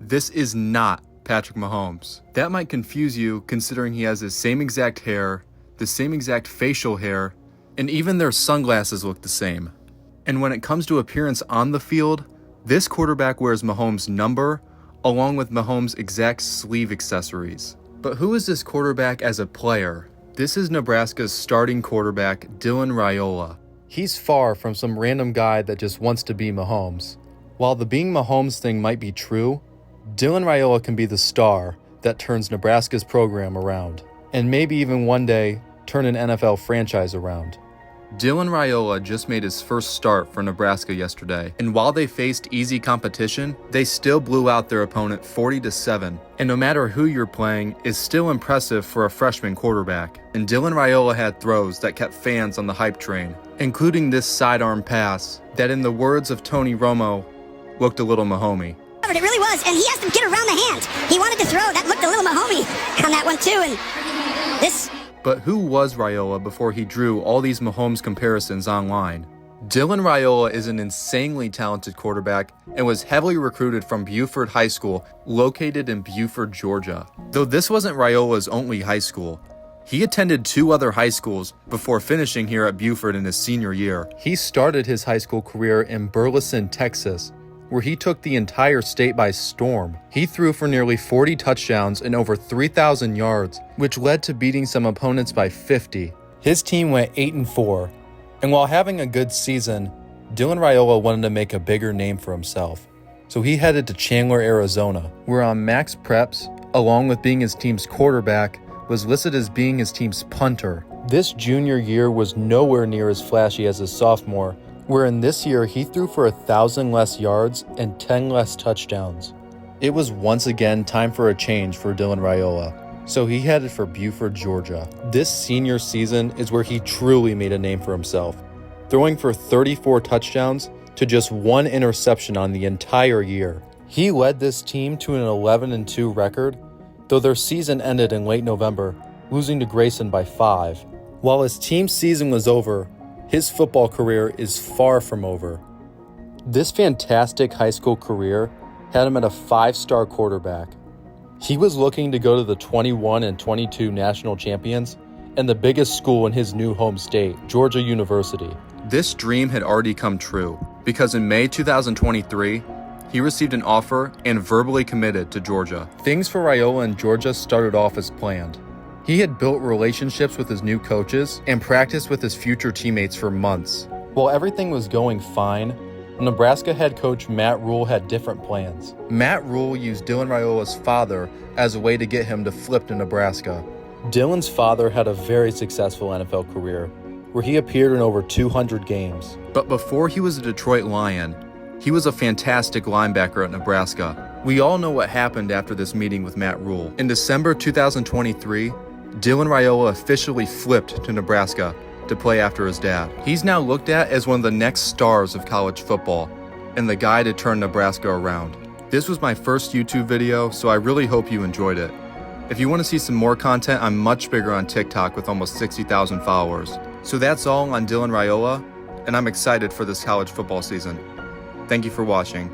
this is not Patrick Mahomes. That might confuse you considering he has the same exact hair, the same exact facial hair, and even their sunglasses look the same. And when it comes to appearance on the field, this quarterback wears Mahomes' number along with Mahomes' exact sleeve accessories. But who is this quarterback as a player? This is Nebraska's starting quarterback, Dylan Raiola. He's far from some random guy that just wants to be Mahomes. While the being Mahomes thing might be true, Dylan Raiola can be the star that turns Nebraska's program around, and maybe even one day turn an NFL franchise around. Dylan Raiola just made his first start for Nebraska yesterday, and while they faced easy competition, they still blew out their opponent 40-7. And no matter who you're playing, is still impressive for a freshman quarterback. And Dylan Raiola had throws that kept fans on the hype train, including this sidearm pass that, in the words of Tony Romo, looked a little Mahomey. It really was, and he has to get around the hand. He wanted to throw, that looked a little Mahomey on that one too, and this... But who was Raiola before he drew all these Mahomes comparisons online? Dylan Raiola is an insanely talented quarterback and was heavily recruited from Buford High School, located in Buford, Georgia. Though this wasn't Raiola's only high school, he attended 2 other high schools before finishing here at Buford in his senior year. He started his high school career in Burleson, Texas, where he took the entire state by storm. He threw for nearly 40 touchdowns and over 3,000 yards, which led to beating some opponents by 50. His team went 8-4, and while having a good season, Dylan Raiola wanted to make a bigger name for himself. So he headed to Chandler, Arizona, where on Max Preps, along with being his team's quarterback, was listed as being his team's punter. This junior year was nowhere near as flashy as his sophomore, where in this year he threw for 1,000 less yards and 10 less touchdowns. It was once again time for a change for Dylan Raiola, so he headed for Buford, Georgia. This senior season is where he truly made a name for himself, throwing for 34 touchdowns to just 1 interception on the entire year. He led this team to an 11-2 record, though their season ended in late November, losing to Grayson by 5. While his team's season was over, his football career is far from over. This fantastic high school career had him at a 5-star quarterback. He was looking to go to the 21 and 22 national champions and the biggest school in his new home state, Georgia University. This dream had already come true because in May 2023, he received an offer and verbally committed to Georgia. Things for Raiola in Georgia started off as planned. He had built relationships with his new coaches and practiced with his future teammates for months. While everything was going fine, Nebraska head coach Matt Rule had different plans. Matt Rule used Dylan Raiola's father as a way to get him to flip to Nebraska. Dylan's father had a very successful NFL career, where he appeared in over 200 games. But before he was a Detroit Lion, he was a fantastic linebacker at Nebraska. We all know what happened after this meeting with Matt Rule. In December 2023, Dylan Raiola officially flipped to Nebraska to play after his dad. He's now looked at as one of the next stars of college football and the guy to turn Nebraska around. This was my first YouTube video, so I really hope you enjoyed it. If you want to see some more content, I'm much bigger on TikTok with almost 60,000 followers. So that's all on Dylan Raiola, and I'm excited for this college football season. Thank you for watching.